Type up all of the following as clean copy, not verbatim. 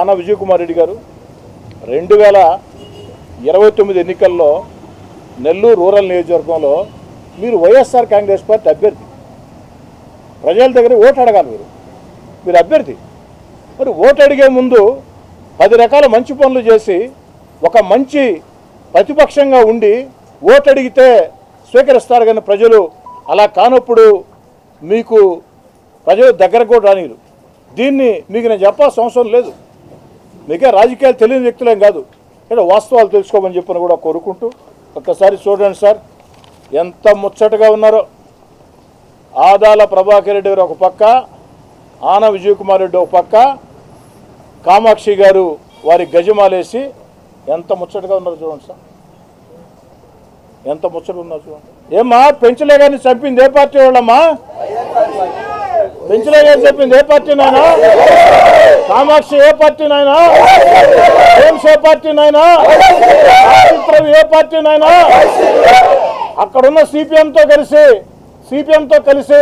ఆన విజయ్ కుమార్ రెడ్డి గారు 2029 ఎన్నికల్లో నెల్లూరు రూరల్ నియోజకవర్గంలో మీరు వైఎస్ఆర్ కాంగ్రెస్ పార్టీ అభ్యర్థి. ప్రజల దగ్గర ఓటు అడగాలి. మీరు అభ్యర్థి. మరి ఓటు అడిగే ముందు 10 రకాల మంచి పనులు చేసి ఒక మంచి ప్రతిపక్షంగా ఉండి ఓటు అడిగితే స్వీకరిస్తారు. కానీ ప్రజలు అలా కానప్పుడు మీకు ప్రజలు దగ్గరకు కూడా రానిరు. దీన్ని మీకు నేను చెప్పాల్సిన అవసరం లేదు. మీకే రాజకీయాలు తెలియని వ్యక్తులేం కాదు. ఇక్కడ వాస్తవాలు తెలుసుకోమని చెప్పని కూడా కోరుకుంటూ ఒక్కసారి చూడండి సార్ ఎంత ముచ్చటగా ఉన్నారో. ఆదాల ప్రభాకర్ రెడ్డి గారు ఒక పక్క, ఆన విజయ్ కుమార్ రెడ్డి ఒక పక్క, కామాక్షి గారు వారి గజమాలేసి ఎంత ముచ్చటగా ఉన్నారో చూడండి సార్. ఎంత ముచ్చటగా ఉన్నారో చూడండి. ఏమ్మా పెంచలే గారిని చంపింది ఏ పార్టీ వాళ్ళమ్మా? పెంచలే గారిని చంపింది ఏ పార్టీ నాయనా? కామాక్షి ఏ పార్టీ నాయనా? జేమ్స్ ఏ పార్టీ నాయనా? ఏ పార్టీ నాయనా? అక్కడున్న సిపిఎంతో కలిసి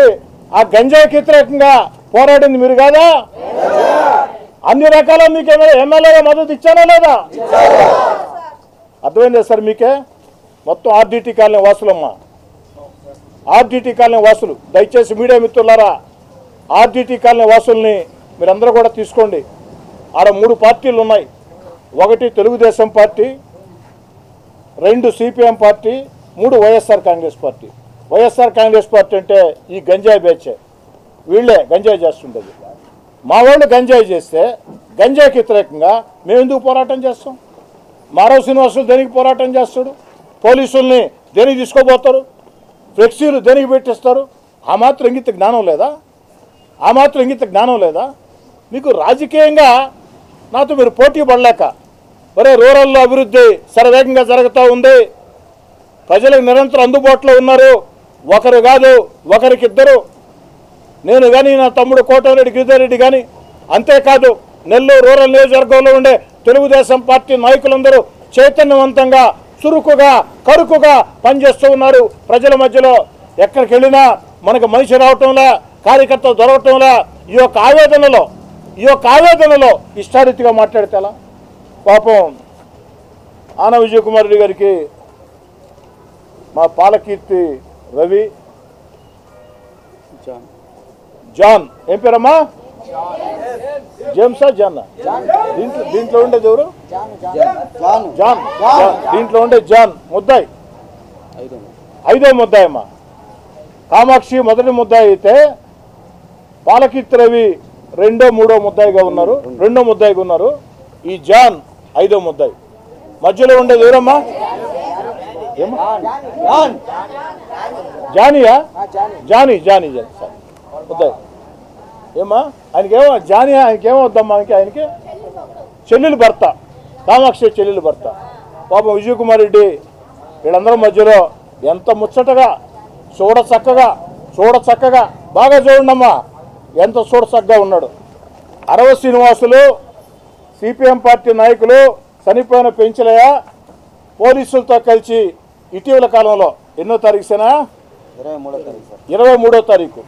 ఆ గంజాయికి వ్యతిరేకంగా పోరాడింది మీరు కాదా? అన్ని రకాల మీకు ఎమ్మెల్యేగా మద్దతు ఇచ్చానా లేదా? అర్థమైందా సార్ మీకే? మొత్తం ఆర్డీటీ కాలనీ వాసులమ్మా, ఆర్డీటీ కాలనీ వాసులు. దయచేసి మీడియా మిత్రులారా, ఆర్డీటీ కాలనీ వాసుల్ని మీరందరూ కూడా తీసుకోండి. ఆడ 3 పార్టీలు ఉన్నాయి. 1 Telugu Desam party, 2 CPM party, 3 YSR Congress party. YSR Congress party అంటే ఈ గంజాయి బ్యాచే, వీళ్ళే గంజాయి చేస్తుండేది. మా వాళ్ళు గంజాయి చేస్తే గంజాయికి వ్యతిరేకంగా మేము ఎందుకు పోరాటం చేస్తాం? మారవ శ్రీనివాసులు దేనికి పోరాటం చేస్తాడు? పోలీసుల్ని దేనికి తీసుకోబోతారు? ఫ్లెక్సీలు దేనికి పెట్టిస్తారు? ఆ మాత్రం ఇంగిత జ్ఞానం లేదా? మీకు రాజకీయంగా నాతో మీరు పోటీ పడలేక, ఒరే రూరల్లో అభివృద్ధి శరవేగంగా జరుగుతూ ఉంది, ప్రజలకు నిరంతరం అందుబాటులో ఉన్నారు, ఒకరు కాదు ఒకరికిద్దరు, నేను కానీ నా తమ్ముడు కోటమిరెడ్డి గిరిధారెడ్డి కానీ, అంతేకాదు నెల్లూరు రూరల్ నియోజకవర్గంలో ఉండే తెలుగుదేశం పార్టీ నాయకులందరూ చైతన్యవంతంగా చురుకుగా కరుకుగా పనిచేస్తూ ఉన్నారు ప్రజల మధ్యలో. ఎక్కడికి వెళ్ళినా మనకు మనిషి రావటంలా, కార్యకర్తలు దొరకటంలా, ఈ యొక్క ఆవేదనలో ఇష్టారీతిగా మాట్లాడితే ఎలా? పాపం ఆన విజయ్ కుమార్ రెడ్డి గారికి మా పాలకీర్తి రవి జాన్ ఏం పేరమ్మా? జేమ్సా జాన్నా? దీంట్లో ఉండేది ఎవరు? జాన్. దీంట్లో ఉండే జాన్ ముద్దాయి, 5వ ముద్దాయి అమ్మా. కామాక్షి మొదటి ముద్దాయి అయితే పాలకీర్తి రవి 2వ 3వ ముద్దాయిగా ఉన్నారు. ఈ జాన్ 5వ ముద్దాయి. మధ్యలో ఉండేది ఎవరమ్మా? జానియా? జానీ సార్ ముద్దాయి. ఏమ్మా ఆయనకేమో జానీ, ఆయనకేమో వద్దమ్మా? ఆయనకి చెల్లెలు భర్త, కామాక్షి చెల్లెలు భర్త. పాపం విజయ్ కుమార్ రెడ్డి వీళ్ళందరి మధ్యలో ఎంత ముచ్చటగా చూడ చక్కగా బాగా చూడండమ్మా, ఎంత చూడ చక్కగా ఉన్నాడు. అరవ శ్రీనివాసులు, సిపిఎం పార్టీ నాయకులు, చనిపోయిన పెంచలయ్య పోలీసులతో కలిసి ఇటీవల కాలంలో ఎన్నో తారీఖు సేనా? 23వ తారీఖు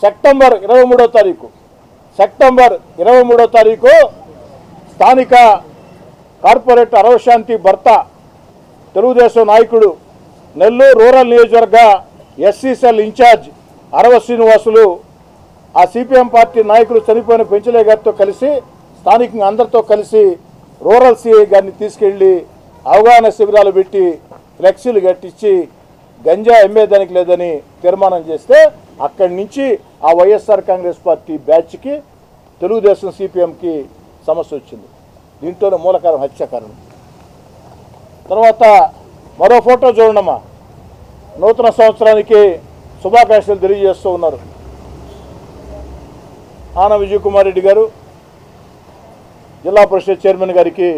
సెప్టెంబర్ 23వ తారీఖు స్థానిక కార్పొరేటర్ అరవశాంతి భర్త, తెలుగుదేశం నాయకుడు, నెల్లూరు రూరల్ నియోజకవర్గ ఎస్సీ సెల్ ఇన్ఛార్జ్ అరవ శ్రీనివాసులు ఆ సిపిఎం పార్టీ నాయకులు చనిపోయిన పెంచలే గారితో కలిసి, స్థానికంగా అందరితో కలిసి రూరల్ సిఐ గారిని తీసుకెళ్ళి అవగాహన శిబిరాలు పెట్టి ఫ్లెక్సీలు కట్టించి గంజా అమ్మేదానికి లేదని తీర్మానం చేస్తే, అక్కడి నుంచి ఆ వైఎస్ఆర్ కాంగ్రెస్ పార్టీ బ్యాచ్కి తెలుగుదేశం సిపిఎంకి సమస్య వచ్చింది. దీంట్లోనే మూలకారం హత్యాకారణం. తర్వాత మరో ఫోటో చూడండమ్మా. నూతన సంవత్సరానికి శుభాకాంక్షలు తెలియజేస్తూ ఉన్నారు ఆన విజయ్ కుమార్ రెడ్డి గారు. జిల్లా పరిషత్ చైర్మన్ గారికి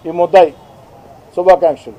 ఈ ముద్దాయి శుభాకాంక్షలు.